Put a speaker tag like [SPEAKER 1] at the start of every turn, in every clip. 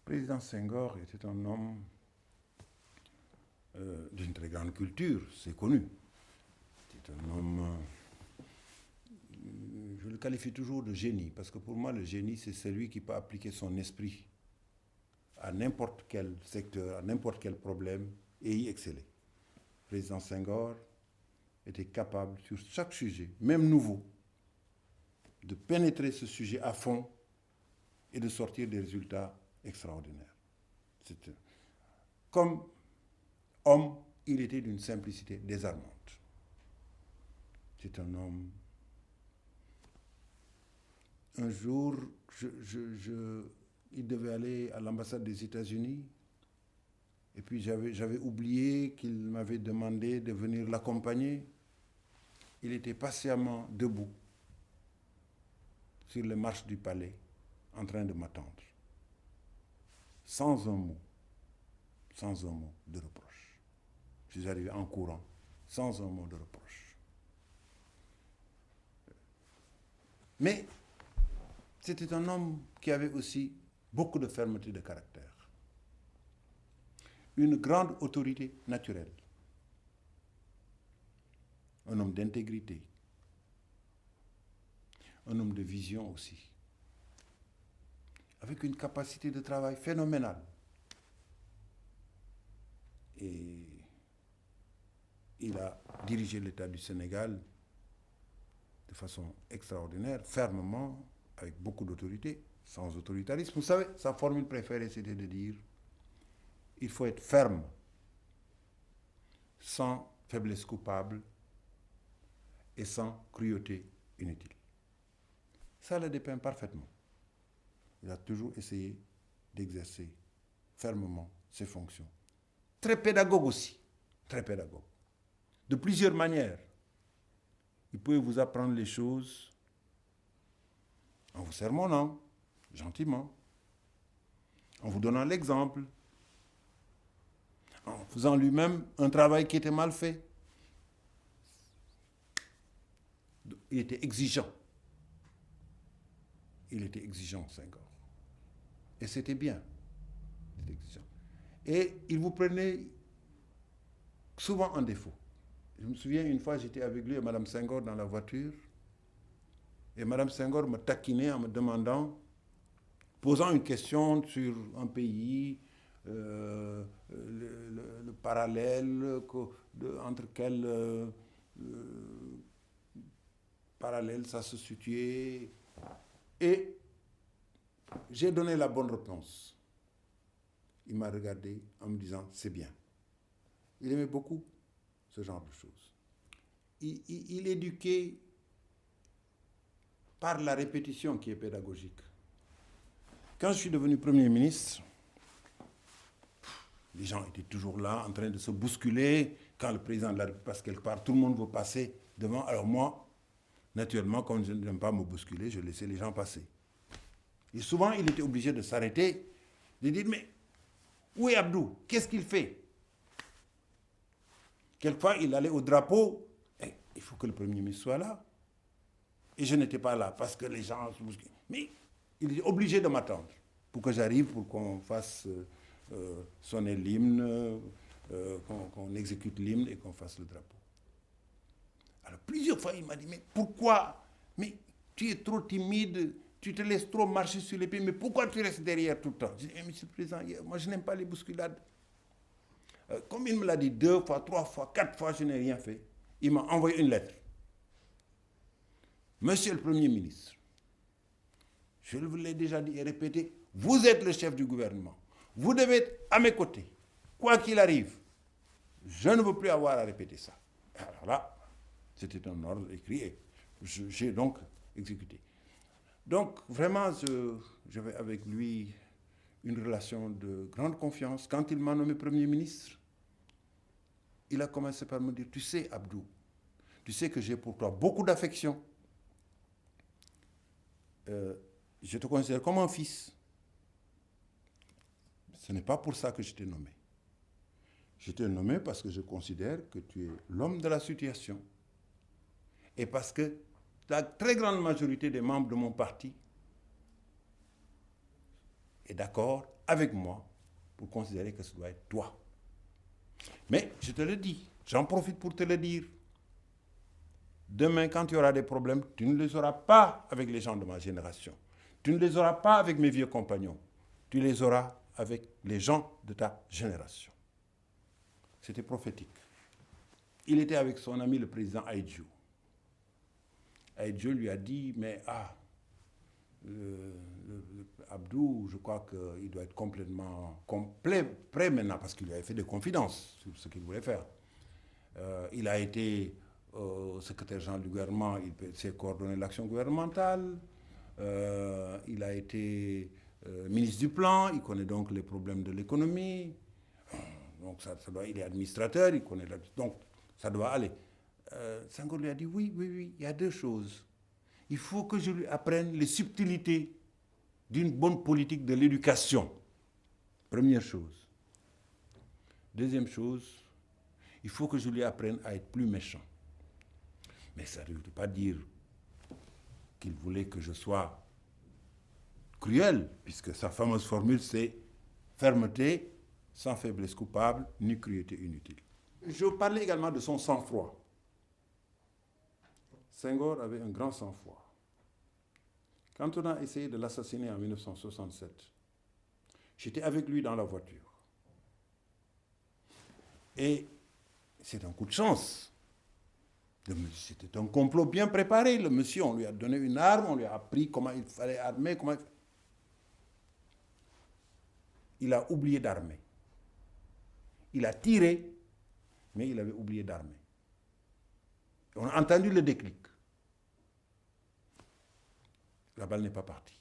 [SPEAKER 1] président Senghor était un homme d'une très grande culture, c'est connu. C'était un homme, je le qualifie toujours de génie, parce que pour moi, le génie, c'est celui qui peut appliquer son esprit à n'importe quel secteur, à n'importe quel problème, et y exceller. Le président Senghor était capable, sur chaque sujet, même nouveau, de pénétrer ce sujet à fond et de sortir des résultats extraordinaires. C'était comme homme, il était d'une simplicité désarmante. C'est un homme. Un jour, il devait aller à l'ambassade des États-Unis. Et puis j'avais oublié qu'il m'avait demandé de venir l'accompagner. Il était patiemment debout sur les marches du palais, en train de m'attendre. Sans un mot de reproche. Je suis arrivé en courant, sans un mot de reproche. Mais c'était un homme qui avait aussi beaucoup de fermeté de caractère. Une grande autorité naturelle. Un homme d'intégrité. Un homme de vision aussi. Avec une capacité de travail phénoménale. Et il a dirigé l'État du Sénégal de façon extraordinaire, fermement, avec beaucoup d'autorité, sans autoritarisme. Vous savez, sa formule préférée, c'était de dire il faut être ferme, sans faiblesse coupable et sans cruauté inutile. Ça le dépeint parfaitement. Il a toujours essayé d'exercer fermement ses fonctions. Très pédagogue aussi, très pédagogue. De plusieurs manières. Il pouvait vous apprendre les choses en vous sermonnant, gentiment, en vous donnant l'exemple, en faisant lui-même un travail qui était mal fait. Il était exigeant. Il était exigeant, Senghor. Et c'était bien. Il était exigeant. Et il vous prenait souvent en défaut. Je me souviens, une fois, j'étais avec lui et Mme Senghor dans la voiture. Et Mme Senghor me taquinait en me demandant, posant une question sur un pays, le parallèle, entre quels parallèles ça se situait. Et j'ai donné la bonne réponse. Il m'a regardé en me disant, c'est bien. Il aimait beaucoup ce genre de choses. Il éduquait par la répétition qui est pédagogique. Quand je suis devenu Premier ministre, les gens étaient toujours là, en train de se bousculer. Quand le président de la République passe quelque part, tout le monde veut passer devant. Alors moi, naturellement, comme je n'aime pas me bousculer, je laissais les gens passer. Et souvent, il était obligé de s'arrêter, de dire, mais où est Abdou? Qu'est-ce qu'il fait? Quelquefois, il allait au drapeau, et il faut que le Premier ministre soit là. Et je n'étais pas là, parce que les gens se bousculaient. Mais il était obligé de m'attendre, pour que j'arrive, pour qu'on fasse sonner l'hymne, qu'on exécute l'hymne et qu'on fasse le drapeau. Alors, plusieurs fois, il m'a dit, mais pourquoi? Mais tu es trop timide, tu te laisses trop marcher sur les pieds, mais pourquoi tu restes derrière tout le temps? Je dis, Monsieur le Président, moi je n'aime pas les bousculades. Comme il me l'a dit 2 fois, 3 fois, 4 fois, je n'ai rien fait. Il m'a envoyé une lettre. Monsieur le Premier ministre, je vous l'ai déjà dit et répété, vous êtes le chef du gouvernement. Vous devez être à mes côtés. Quoi qu'il arrive, je ne veux plus avoir à répéter ça. Alors là, c'était un ordre écrit et j'ai donc exécuté. Donc, vraiment, j'avais avec lui une relation de grande confiance. Quand il m'a nommé Premier ministre, il a commencé par me dire, tu sais, Abdou, tu sais que j'ai pour toi beaucoup d'affection. Je te considère comme un fils. Ce n'est pas pour ça que je t'ai nommé. Je t'ai nommé parce que je considère que tu es l'homme de la situation. Et parce que la très grande majorité des membres de mon parti est d'accord avec moi pour considérer que ce doit être toi. Mais je te le dis, j'en profite pour te le dire. Demain, quand tu auras des problèmes, tu ne les auras pas avec les gens de ma génération. Tu ne les auras pas avec mes vieux compagnons. Tu les auras avec les gens de ta génération. C'était prophétique. Il était avec son ami le président Aïdjo. Aïdjo lui a dit, mais Abdou, je crois qu'il doit être complètement prêt maintenant, parce qu'il lui avait fait des confidences sur ce qu'il voulait faire. Il a été secrétaire général du gouvernement, il sait coordonner l'action gouvernementale. Il a été ministre du plan, il connaît donc les problèmes de l'économie. Donc il est administrateur, il connaît donc ça doit aller. Senghor lui a dit oui, il y a deux choses. Il faut que je lui apprenne les subtilités d'une bonne politique de l'éducation. Première chose. Deuxième chose, il faut que je lui apprenne à être plus méchant. Mais ça ne veut pas dire qu'il voulait que je sois cruel, puisque sa fameuse formule, c'est fermeté, sans faiblesse coupable, ni cruauté inutile. Je parlais également de son sang-froid. Senghor avait un grand sang-froid. Quand on a essayé de l'assassiner en 1967, j'étais avec lui dans la voiture. Et c'est un coup de chance. C'était un complot bien préparé. Le monsieur, on lui a donné une arme, on lui a appris comment il fallait armer, Il a oublié d'armer. Il a tiré, mais il avait oublié d'armer. On a entendu le déclic. La balle n'est pas partie.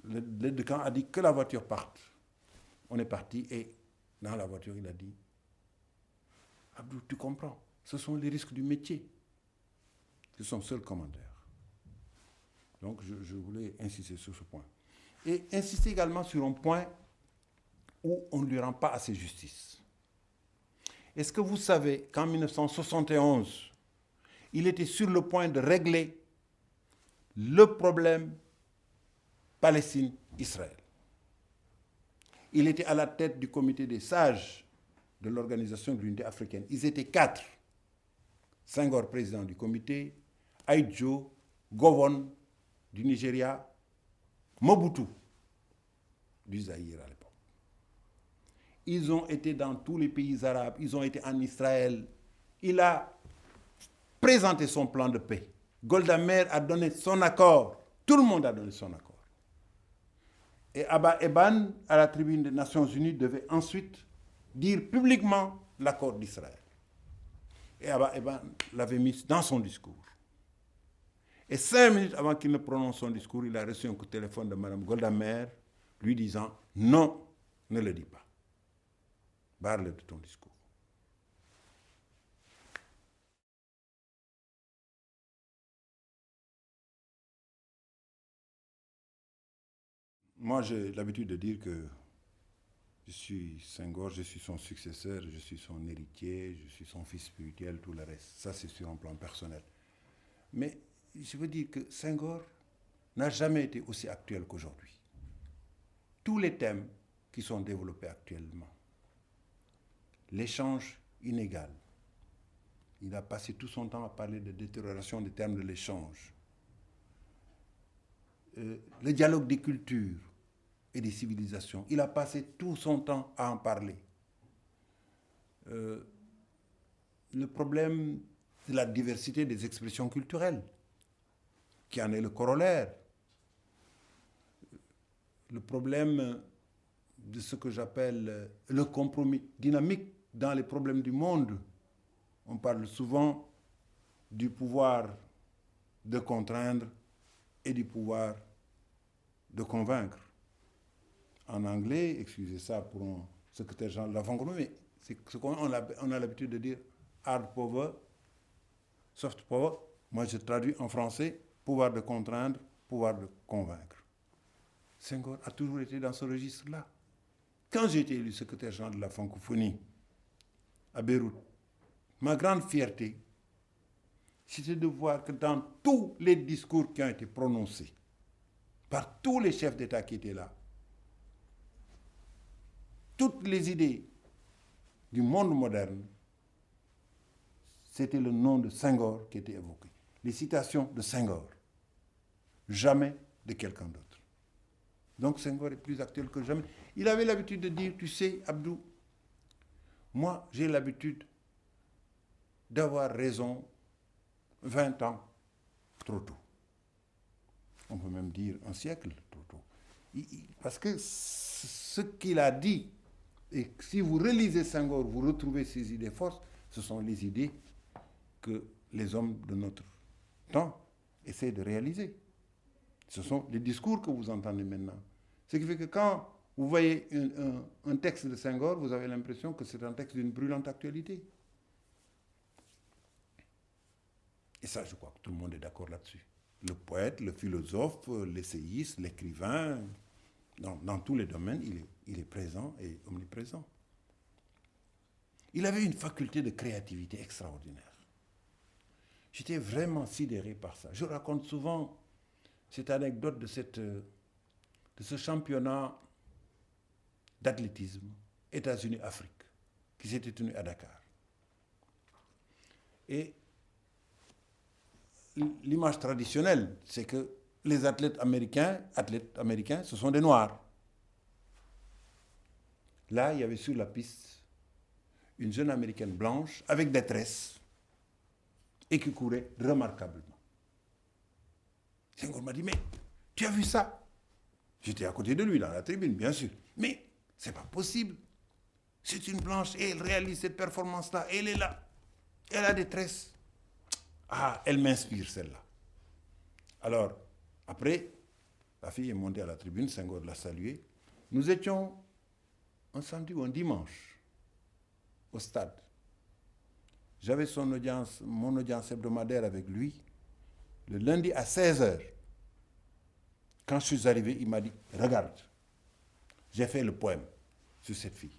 [SPEAKER 1] L'aide de camp a dit que la voiture parte. On est parti et dans la voiture, il a dit « Abdou, tu comprends, ce sont les risques du métier. » C'est son seul commentaire. Donc je voulais insister sur ce point. Et insister également sur un point où on ne lui rend pas assez justice. Est-ce que vous savez qu'en 1971, il était sur le point de régler le problème Palestine-Israël? Il était à la tête du comité des sages de l'Organisation de l'Unité africaine. Ils étaient 4. Senghor, président du comité, Aïdjo, Gowon du Nigeria, Mobutu du Zaïre à l'époque. Ils ont été dans tous les pays arabes, ils ont été en Israël. Il a présenté son plan de paix. Golda Meir a donné son accord. Tout le monde a donné son accord. Et Abba Eban, à la tribune des Nations Unies, devait ensuite dire publiquement l'accord d'Israël. Et Abba Eban l'avait mis dans son discours. Et 5 minutes avant qu'il ne prononce son discours, il a reçu un coup de téléphone de Mme Golda Meir lui disant « Non, ne le dis pas. Parle de ton discours. » Moi, j'ai l'habitude de dire que je suis Senghor, je suis son successeur, je suis son héritier, je suis son fils spirituel, tout le reste. Ça, c'est sur un plan personnel. Mais je veux dire que Senghor n'a jamais été aussi actuel qu'aujourd'hui. Tous les thèmes qui sont développés actuellement, l'échange inégal, il a passé tout son temps à parler de détérioration des termes de l'échange, le dialogue des cultures et des civilisations, il a passé tout son temps à en parler. Le problème de la diversité des expressions culturelles, qui en est le corollaire. Le problème de ce que j'appelle le compromis dynamique dans les problèmes du monde. On parle souvent du pouvoir de contraindre et du pouvoir de convaincre. En anglais, excusez ça pour un secrétaire général de la francophonie, mais c'est ce qu'on a l'habitude de dire hard power, soft power. Moi, je traduis en français pouvoir de contraindre, pouvoir de convaincre. Senghor a toujours été dans ce registre-là. Quand j'ai été élu secrétaire général de la francophonie à Beyrouth, ma grande fierté, c'était de voir que dans tous les discours qui ont été prononcés par tous les chefs d'État qui étaient là. Toutes les idées du monde moderne, c'était le nom de Senghor qui était évoqué. Les citations de Senghor, jamais de quelqu'un d'autre. Donc Senghor est plus actuel que jamais. Il avait l'habitude de dire, tu sais, Abdou, moi j'ai l'habitude d'avoir raison 20 ans trop tôt. On peut même dire un siècle trop tôt. Parce que ce qu'il a dit, et si vous relisez Senghor, vous retrouvez ces idées fortes, ce sont les idées que les hommes de notre temps essaient de réaliser. Ce sont les discours que vous entendez maintenant. Ce qui fait que quand vous voyez un texte de Senghor, vous avez l'impression que c'est un texte d'une brûlante actualité. Et ça, je crois que tout le monde est d'accord là-dessus. Le poète, le philosophe, l'essayiste, l'écrivain, dans tous les domaines, il est présent et omniprésent. Il avait une faculté de créativité extraordinaire. J'étais vraiment sidéré par ça. Je raconte souvent cette anecdote de ce championnat d'athlétisme États-Unis-Afrique qui s'était tenu à Dakar. Et l'image traditionnelle, c'est que les athlètes américains, ce sont des Noirs. Là, il y avait sur la piste une jeune américaine blanche avec des tresses et qui courait remarquablement. Senghor m'a dit, mais tu as vu ça? J'étais à côté de lui dans la tribune, bien sûr. Mais c'est pas possible. C'est une blanche et elle réalise cette performance-là. Elle est là. Elle a des tresses. Ah, elle m'inspire celle-là. Alors, après, la fille est montée à la tribune, Senghor l'a saluée. Nous étions un samedi ou un dimanche au stade. J'avais mon audience hebdomadaire avec lui le lundi à 16h. Quand je suis arrivé, il m'a dit, regarde, j'ai fait le poème sur cette fille.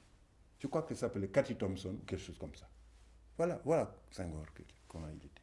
[SPEAKER 1] Je crois qu'elle s'appelait Cathy Thompson ou quelque chose comme ça. Voilà Senghor, comment il était.